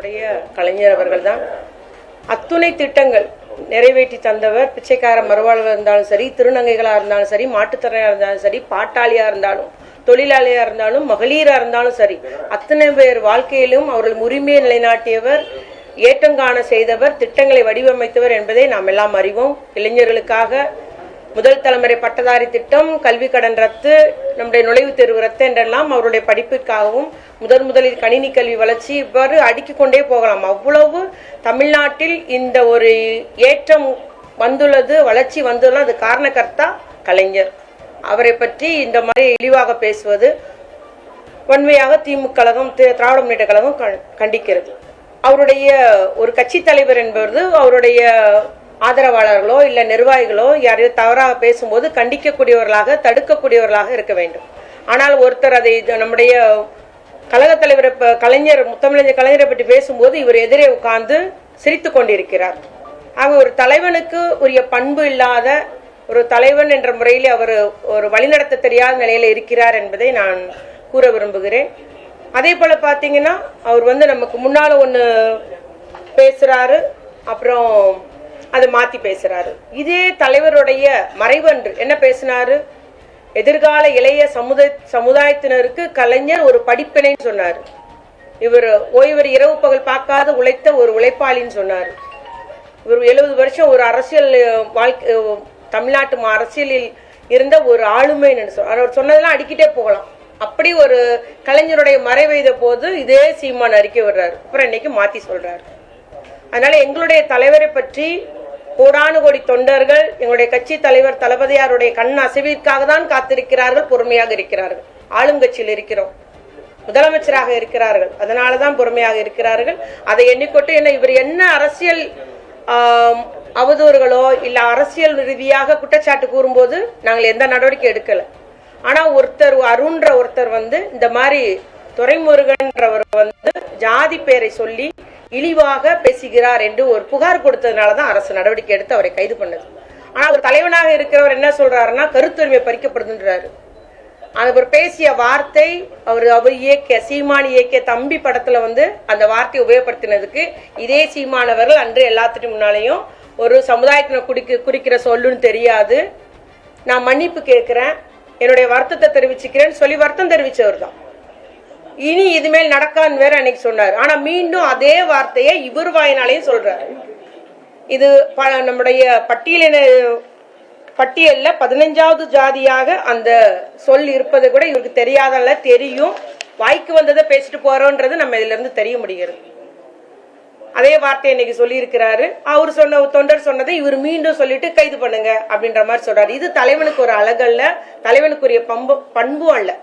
நம்முடைய கலைஞர் அவர்கள் தான். அத்துணை திட்டங்கள் நிறைவேற்றி தந்தவர். பிச்சைக்கார மறுவாழ்வாக இருந்தாலும் சரி, திருநங்கைகளாக இருந்தாலும் சரி, மாட்டுத்திறனாக இருந்தாலும் சரி, பாட்டாளியாக இருந்தாலும், தொழிலாளியாக இருந்தாலும், மகளிராக இருந்தாலும் சரி, அத்தனை பேர் வாழ்க்கையிலும் அவர்கள் உரிமையை நிலைநாட்டியவர், ஏற்றங்காண செய்தவர், திட்டங்களை வடிவமைத்தவர் என்பதை நாம் எல்லாம் அறிவோம். இளைஞர்களுக்காக முதல் தலைமுறை பட்டதாரி திட்டம், கல்வி கடன் ரத்து, நம்முடைய நுழைவுத் தேர்வு ரத்து என்றெல்லாம் அவருடைய படிப்பிற்காகவும் முதலில் கணினி கல்வி வளர்ச்சி, இவ்வாறு அடுக்கிக் கொண்டே போகலாம். அவ்வளவு தமிழ்நாட்டில் இந்த ஒரு ஏற்றம் வந்துள்ளது, வளர்ச்சி வந்துள்ளது. அது காரணகர்த்தா கலைஞர். அவரை பற்றி இந்த மாதிரி இழிவாக பேசுவது வன்மையாக திமுக கழகம், திராவிட முன்னேற்ற கழகம் கண்டிக்கிறது. அவருடைய ஒரு கட்சி தலைவர் என்பது அவருடைய ஆதரவாளர்களோ இல்ல நிர்வாகிகளோ யாரையும் தவறாக பேசும்போது கண்டிக்கக்கூடியவர்களாக, தடுக்கக்கூடியவர்களாக இருக்க வேண்டும். ஆனால் ஒருத்தர் அதை நம்முடைய கழக தலைவர் கலைஞர், முத்தமிழர் கலைஞரை பற்றி பேசும்போது இவர் எதிரே உட்கார்ந்து சிரித்து கொண்டிருக்கிறார். ஆக ஒரு தலைவனுக்கு உரிய பண்பு இல்லாத ஒரு தலைவன் என்ற முறையில் அவர் ஒரு வழிநடத்த தெரியாத நிலையில இருக்கிறார் என்பதை நான் கூற விரும்புகிறேன். அதே போல பாத்தீங்கன்னா அவர் நமக்கு முன்னால ஒண்ணு பேசுறாரு, அப்புறம் அதை மாத்தி பேசுறாரு. இதே தலைவருடைய மறைவன்று என்ன பேசினாரு? எதிர்கால இளைய சமுதாயத்தினருக்கு கலைஞர் ஒரு படிப்பினை சொன்னார். இவர் ஓய்வர் இரவு பகல் பார்க்காத உழைத்த ஒரு உழைப்பாளின்னு சொன்னார். இவர் 70 வருஷம் ஒரு அரசியல் வாழ்க்கை, தமிழ்நாட்டு அரசியலில் இருந்த ஒரு ஆளுமைன்னு அவர் சொன்னதெல்லாம் அடிக்கிட்டே போகலாம். அப்படி ஒரு கலைஞருடைய மறைவைத போது இதே சீமான் அறிக்கை விடுறாரு, அப்புறம் இன்னைக்கு மாத்தி சொல்றாரு. அதனால எங்களுடைய தலைவரை பற்றி கோடானு கோடி தொண்டர்கள், எங்களுடைய கட்சி தலைவர் தளபதியாருடைய கண் அசைவிற்காக தான் காத்திருக்கிறார்கள், பொறுமையாக இருக்கிறார்கள். ஆளுங்கட்சியில் இருக்கிறோம், முதலமைச்சராக இருக்கிறார்கள், அதனாலதான் பொறுமையாக இருக்கிறார்கள். அதை எண்ணிக்கொண்டு இவர் என்ன அரசியல் அவதூறுகளோ இல்ல அரசியல் ரீதியாக குற்றச்சாட்டு கூறும்போது நாங்கள் எந்த நடவடிக்கை எடுக்கல. ஆனா அருண்ற ஒருத்தர் இந்த மாதிரி துரைமுருகன்றவர் ஜாதி பேரை சொல்லி இழிவாக பேசுகிறார் என்று ஒரு புகார் கொடுத்ததுனாலதான் அரசு நடவடிக்கை எடுத்து அவரை கைது பண்ணது. ஆனா அவர் தலைவனாக இருக்கிறவர் என்ன சொல்றாருன்னா கருத்துரிமை பறிக்கப்படுதுன்றாரு. அவர் பேசிய வார்த்தை, அவர் இயக்கிய சீமான் இயக்கிய தம்பி படத்துல அந்த வார்த்தையை உபயோகப்படுத்தினதுக்கு இதே சீமானவர்கள் அன்று எல்லாத்துக்கும் முன்னாலேயும் ஒரு சமுதாயத்தினை குறிக்கிற சொல்லுன்னு தெரியாது, நான் மன்னிப்பு கேட்கிறேன், என்னுடைய வருத்தத்தை தெரிவிச்சுக்கிறேன்னு சொல்லி வருத்தம் தெரிவிச்சவர் தான். இனி இதுமேல் நடக்கான்னு வேற அன்னைக்கு சொன்னார். ஆனா மீண்டும் அதே வார்த்தையை இவர் வாயினாலையும் சொல்றாரு. இது நம்முடைய பட்டியல்ல 15வது ஜாதியாக அந்த சொல் இருப்பது கூட இவருக்கு தெரியாதல்ல, தெரியும். வாய்க்கு வந்ததை பேசிட்டு போறோன்றது நம்ம இதுல இருந்து தெரிய முடிகிறது. அதே வார்த்தை இன்னைக்கு சொல்லி இருக்கிறாரு. அவர் தொண்டர் சொன்னதை இவர் மீண்டும் சொல்லிட்டு கைது பண்ணுங்க அப்படின்ற மாதிரி சொல்றாரு. இது தலைவனுக்கு ஒரு அழகல்ல, தலைவனுக்குரிய பண்பும் அல்ல.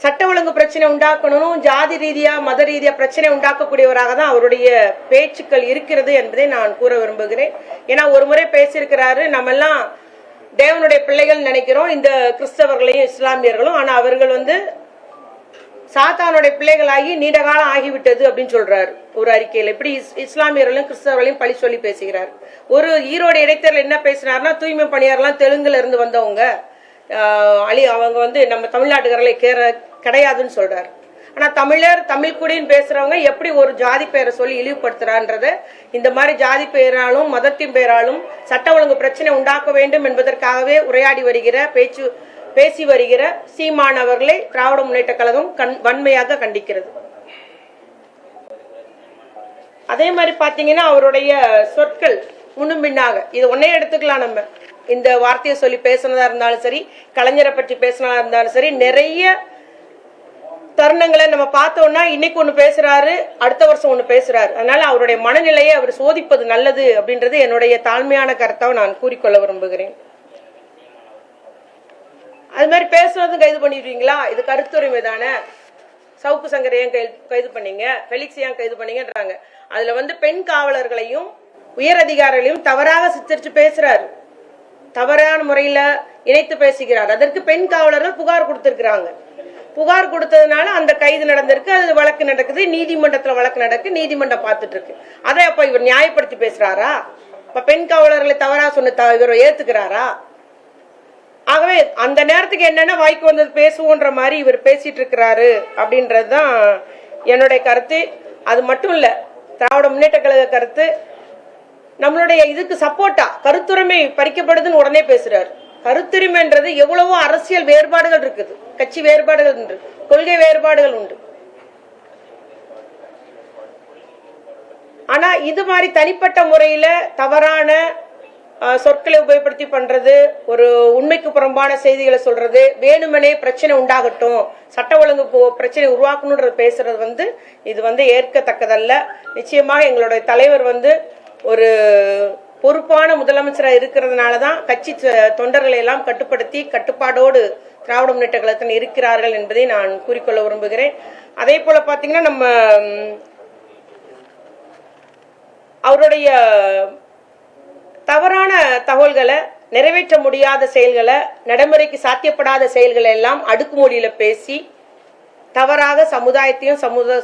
சட்ட ஒழுங்கு பிரச்சனை உண்டாக்கணும், ஜாதி ரீதியா மத ரீதியா பிரச்சனை உண்டாக்கக்கூடியவராக தான் அவருடைய பேச்சுக்கள் இருக்கிறது என்பதை நான் கூற விரும்புகிறேன். ஏன்னா ஒரு முறை பேசியிருக்கிறாரு, நம்ம எல்லாம் தேவனுடைய பிள்ளைகள் நினைக்கிறோம், இந்த கிறிஸ்தவர்களையும் இஸ்லாமியர்களும். ஆனா அவர்கள் சாத்தானுடைய பிள்ளைகளாகி நீண்ட காலம் ஆகிவிட்டது அப்படின்னு சொல்றாரு ஒரு அறிக்கையில். இப்படி இஸ்லாமியர்களையும் கிறிஸ்தவர்களையும் பழி சொல்லி பேசுகிறார். ஒரு ஈரோடு இடைத்தேர்தல் என்ன பேசினார்னா, தூய்மை பணியாளர்லாம் தெலுங்குல இருந்து வந்தவங்க, அவங்க நம்ம தமிழ்நாட்டுக்காரர்களை கிடையாதுன்னு சொல்றாரு. ஆனா தமிழ் குடின்னு பேசுறவங்க எப்படி ஒரு ஜாதி பெயரை சொல்லி இழிவுபடுத்துறான்றத இந்த மாதிரி ஜாதி பெயராலும் மதத்தின் பெயராலும் சட்ட ஒழுங்கு பிரச்சனை உண்டாக்க வேண்டும் என்பதற்காகவே உரையாடி பேசி வருகிற சீமான் அவர்களை திராவிட முன்னேற்ற கழகம் வன்மையாக கண்டிக்கிறது. அதே மாதிரி பாத்தீங்கன்னா அவருடைய சொற்கள் முன்னும் பின்னாக இது ஒன்னே எடுத்துக்கலாம். நம்ம இந்த வார்த்தையை சொல்லி பேசினதா இருந்தாலும் சரி, கலைஞரை பற்றி பேசினதா இருந்தாலும் சரி, நிறைய தருணங்களை நம்ம பார்த்தோம்னா இன்னைக்கு ஒண்ணு பேசுறாரு, அடுத்த வருஷம் ஒண்ணு பேசுறாரு. அதனால அவருடைய மனநிலையை அவர் சோதிப்பது நல்லது அப்படின்றது என்னுடைய தாழ்மையான கருத்தை நான் கூறிக்கொள்ள விரும்புகிறேன். அது மாதிரி பேசுறது கைது பண்ணிடுவீங்களா? இது கருத்துரிமை தானே. சவுக்கு சங்கரை ஏன் கைது பண்ணீங்க, பெலிக்ஸ் ஏன் கைது பண்ணீங்கன்றாங்க. அதுல பெண் காவலர்களையும் உயர் அதிகாரிகளையும் தவறாக சித்தரிச்சு பேசுறாரு, தவறான முறையில இணைத்து பேசுகிறார். அதற்கு பெண் காவலர்கள் புகார் கொடுத்திருக்கிறாங்க. புகார் கொடுத்ததுனால அந்த கைது நடந்திருக்கு, அது வழக்கு நடக்குது, நீதிமன்றத்துல வழக்கு நடக்கு, நீதிமன்றம் பார்த்துட்டு இருக்கு. அதை அப்ப இவர் நியாயப்படுத்தி பேசுறாரா? இப்ப பெண் காவலர்களை தவறா சொன்ன இவர் ஏத்துக்கிறாரா? ஆகவே அந்த நேரத்துக்கு என்னன்னா வாய்க்கு வந்தது பேசுவோன்ற மாதிரி இவர் பேசிட்டு இருக்கிறாரு அப்படின்றதுதான் என்னுடைய கருத்து. அது மட்டும் இல்ல, திராவிட முன்னேற்ற கழக கருத்து நம்மளுடைய இதுக்கு சப்போர்ட்டா கருத்துரிமை பறிக்கப்படுதுன்னு உடனே பேசுறாரு. கருத்துரிமைன்றது எவ்வளவோ அரசியல் வேறுபாடுகள் இருக்குது, கட்சி வேறுபாடுகள் உண்டு, கொள்கை வேறுபாடுகள் உண்டு. ஆனா இது மாதிரி தனிப்பட்ட முறையில தவறான சொற்களை உபயோகப்படுத்தி பண்றது, ஒரு உண்மைக்கு புறம்பான செய்திகளை சொல்றது, வேணுமனே பிரச்சனை உண்டாகட்டும், சட்ட ஒழுங்கு பிரச்சனை உருவாக்கணும்ன்றது பேசுறது இது ஏற்கத்தக்கதல்ல. நிச்சயமாக எங்களுடைய தலைவர் ஒரு பொறுப்பான முதலமைச்சராக இருக்கிறதுனாலதான் கட்சி தொண்டர்களை எல்லாம் கட்டுப்படுத்தி கட்டுப்பாடோடு திராவிட முன்னேற்ற கழகத்தில் இருக்கிறார்கள் என்பதை நான் கூறிக்கொள்ள விரும்புகிறேன். அதே போல பாத்தீங்கன்னா நம்ம அவருடைய தவறான தகவல்களை, நிறைவேற்ற முடியாத செயல்களை, நடைமுறைக்கு சாத்தியப்படாத செயல்களை எல்லாம் அடுக்குமொழியில பேசி தவறாக சமுதாயத்தையும்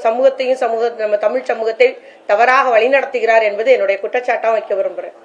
சமூகத்தையும் நம்ம தமிழ் சமூகத்தை தவறாக வழிநடத்துகிறார் என்பது என்னுடைய குற்றச்சாட்டாக வைக்க விரும்புகிறேன்.